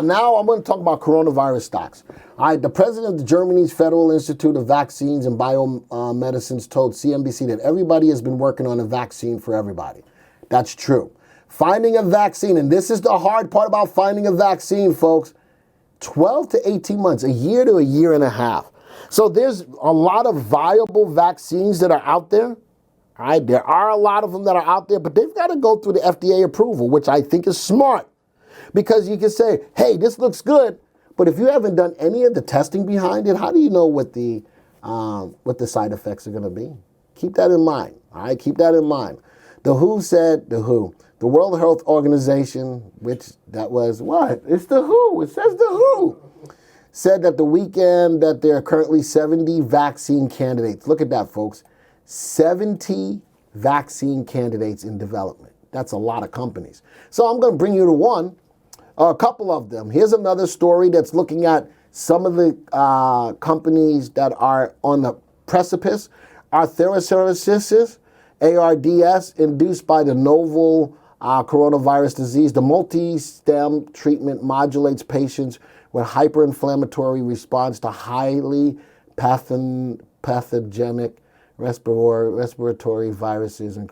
Now I'm going to talk about coronavirus stocks. All right, the president of Germany's Federal Institute of Vaccines and Biomedicines told CNBC that everybody has been working on a vaccine for everybody. That's true. Finding a vaccine, and this is the hard part about finding a vaccine, folks, 12 to 18 months, a year to a year and a half. So there's a lot of viable vaccines that are out there. All right, there are a lot of them that are out there, but they've got to go through the FDA approval, which I think is smart. Because you can say, hey, this looks good, but if you haven't done any of the testing behind it, how do you know what the side effects are going to be? Keep that in mind. All right, keep that in mind. The World Health Organization, which that was what? It's the WHO. It says the WHO. Said that the weekend that there are currently 70 vaccine candidates. Look at that, folks. 70 vaccine candidates in development. That's a lot of companies. So I'm going to bring you to a couple of them. Here's another story that's looking at some of the companies that are on the precipice. Arthrosis, ARDS, induced by the novel coronavirus disease. The multi-stem treatment modulates patients with hyperinflammatory response to highly pathogenic respiratory viruses. And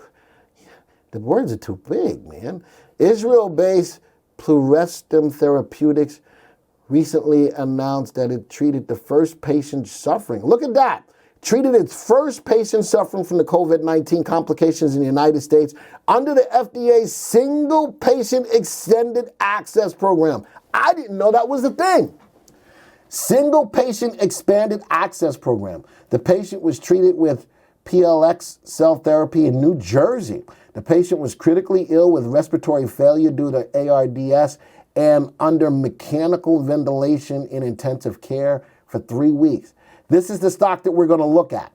the words are too big, man. Israel-based Pluristem Therapeutics recently announced that it treated the first patient suffering. Look at that. Treated its first patient suffering from the COVID-19 complications in the United States under the FDA's Single Patient Extended Access Program. I didn't know that was a thing. Single Patient Expanded Access Program. The patient was treated with PLX cell therapy in New Jersey. The patient was critically ill with respiratory failure due to ARDS and under mechanical ventilation in intensive care for 3 weeks. This is the stock that we're going to look at.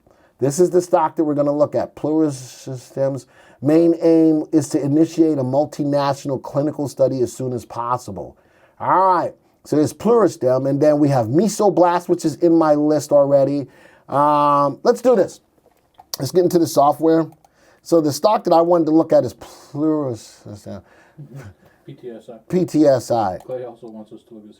Pluristem's main aim is to initiate a multinational clinical study as soon as possible. All right, so there's Pluristem, and then we have Mesoblast, which is in my list already. Let's do this. Let's get into the software. So the stock that I wanted to look at is PTSI. PTSI. Clay also wants us to look at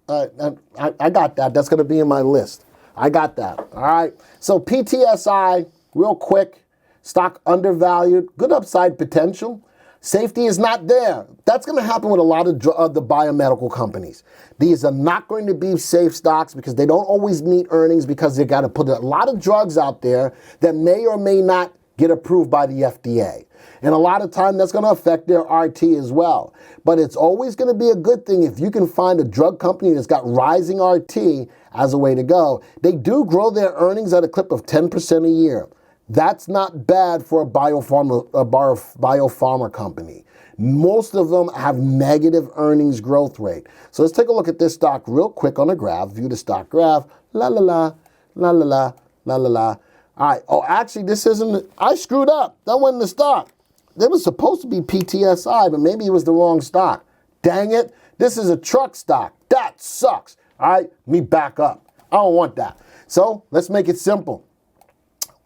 CODX. I got that. That's going to be in my list. I got that. All right. So PTSI, real quick, stock undervalued, good upside potential. Safety is not there. That's going to happen with a lot of the biomedical companies. These are not going to be safe stocks because they don't always meet earnings because they got to put a lot of drugs out there that may or may not get approved by the FDA. And a lot of time that's going to affect their RT as well. But it's always going to be a good thing if you can find a drug company that's got rising RT as a way to go. They do grow their earnings at a clip of 10% a year. That's not bad for a biopharma company. Most of them have negative earnings growth rate. So let's take a look at this stock real quick on a graph. View the stock graph. La la la, la la la, la la la. All right. Oh, actually, this isn't. I screwed up. That wasn't the stock. It was supposed to be PTSI, but maybe it was the wrong stock. Dang it. This is a truck stock. That sucks. All right. Let me back up. I don't want that. So let's make it simple.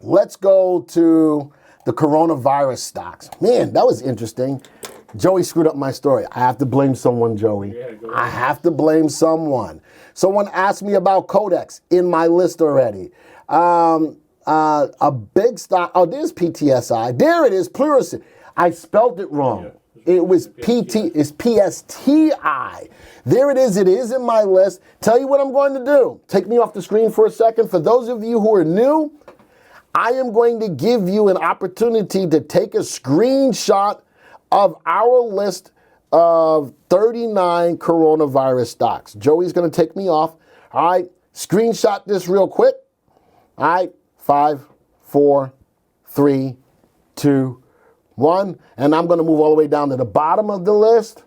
Let's go to the coronavirus stocks. Man, that was interesting. Joey screwed up my story. I have to blame someone, Joey. Yeah, I have to blame someone. Someone asked me about CODX in my list already. A big stock. Oh, there's PTSI. There it is, Pluristem. I spelled it wrong. Yeah, it was it's PSTI. There it is. It is in my list. Tell you what I'm going to do. Take me off the screen for a second. For those of you who are new, I am going to give you an opportunity to take a screenshot of our list of 39 coronavirus stocks. Joey's going to take me off. All right. Screenshot this real quick. All right. 5, 4, 3, 2, 1. And I'm going to move all the way down to the bottom of the list.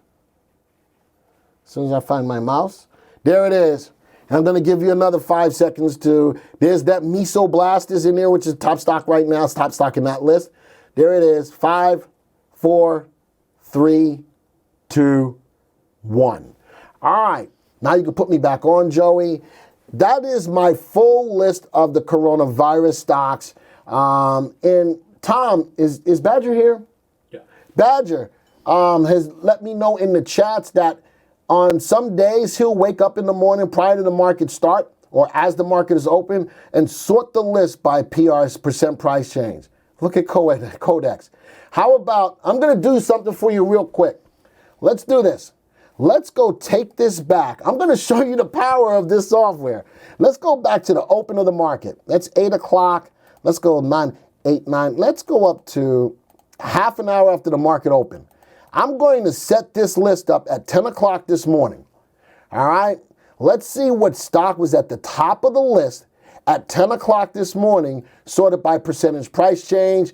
As soon as I find my mouse. There it is. And I'm going to give you another 5 seconds to, there's that Mesoblast is in there, which is top stock right now. It's top stock in that list. There it is. 5, 4, 3, 2, 1. All right. Now you can put me back on, Joey. That is my full list of the coronavirus stocks. And Tom, is Badger here? Yeah. Badger has let me know in the chats that On some days, he'll wake up in the morning prior to the market start or as the market is open and sort the list by PR's percent price change. Look at CODX. How about, I'm going to do something for you real quick. Let's do this. Let's go take this back. I'm going to show you the power of this software. Let's go back to the open of the market. That's 8 o'clock. Let's go 9, 8, 9. Let's go up to half an hour after the market open. I'm going to set this list up at 10 o'clock this morning. All right? Let's see what stock was at the top of the list at 10 o'clock this morning, sorted by percentage price change.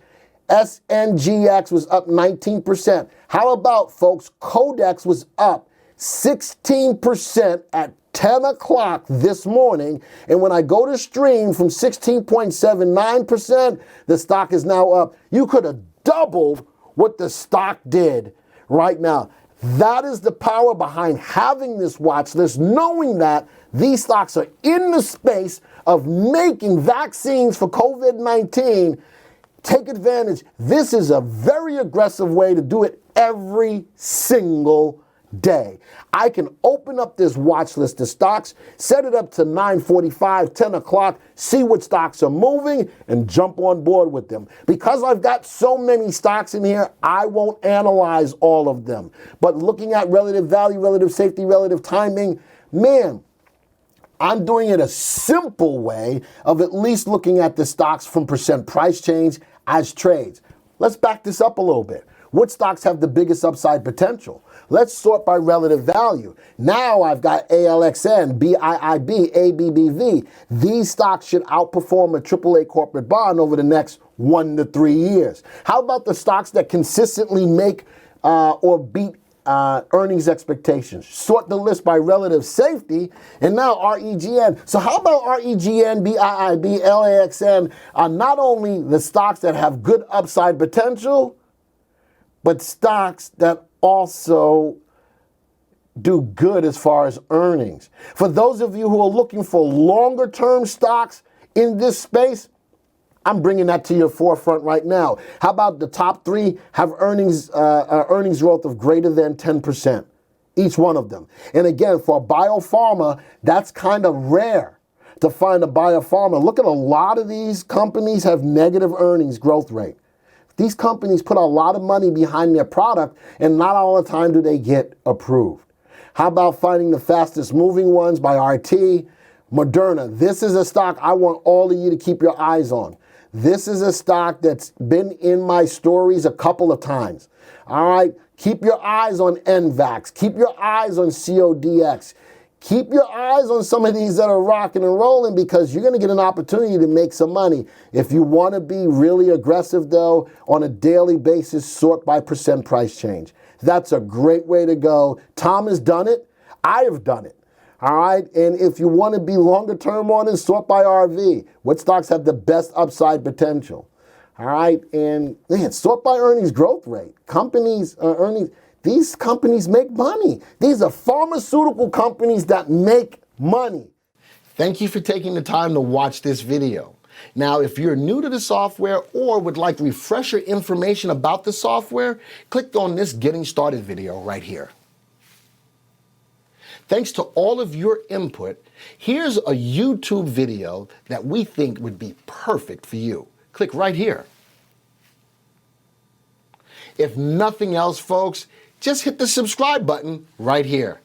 SNGX was up 19%. How about, folks, CODX was up 16% at 10 o'clock this morning. And when I go to stream from 16.79%, the stock is now up. You could have doubled what the stock did right now. That is the power behind having this watch list, knowing that these stocks are in the space of making vaccines for COVID-19. Take advantage. This is a very aggressive way to do it every single day. I can open up this watch list of stocks, set it up to 9:45, 10 o'clock, see what stocks are moving, and jump on board with them. Because I've got so many stocks in here, I won't analyze all of them. But looking at relative value, relative safety, relative timing, man, I'm doing it a simple way of at least looking at the stocks from percent price change as trades. Let's back this up a little bit. What stocks have the biggest upside potential? Let's sort by relative value. Now I've got ALXN, BIIB, ABBV. These stocks should outperform a AAA corporate bond over the next 1 to 3 years. How about the stocks that consistently make or beat earnings expectations? Sort the list by relative safety, and now REGN. So how about REGN, BIIB, LAXN are not only the stocks that have good upside potential, but stocks that also do good as far as earnings. For those of you who are looking for longer term stocks in this space, I'm bringing that to your forefront right now. How about the top 3 have earnings growth of greater than 10%, each one of them. And again, for biopharma, that's kind of rare to find a biopharma. Look at a lot of these companies have negative earnings growth rate. These companies put a lot of money behind their product, and not all the time do they get approved. How about finding the fastest moving ones by RT? Moderna. This is a stock I want all of you to keep your eyes on. This is a stock that's been in my stories a couple of times. All right? Keep your eyes on NVAX. Keep your eyes on CODX. Keep your eyes on some of these that are rocking and rolling, because you're going to get an opportunity to make some money. If you want to be really aggressive, though, on a daily basis, sort by percent price change. That's a great way to go. Tom has done it. I have done it. All right? And if you want to be longer term on it, sort by RV. What stocks have the best upside potential? All right? And man, sort by earnings growth rate. Companies, earnings. These companies make money. These are pharmaceutical companies that make money. Thank you for taking the time to watch this video. Now, if you're new to the software or would like refresher information about the software, click on this Getting Started video right here. Thanks to all of your input, here's a YouTube video that we think would be perfect for you. Click right here. If nothing else, folks, just hit the subscribe button right here.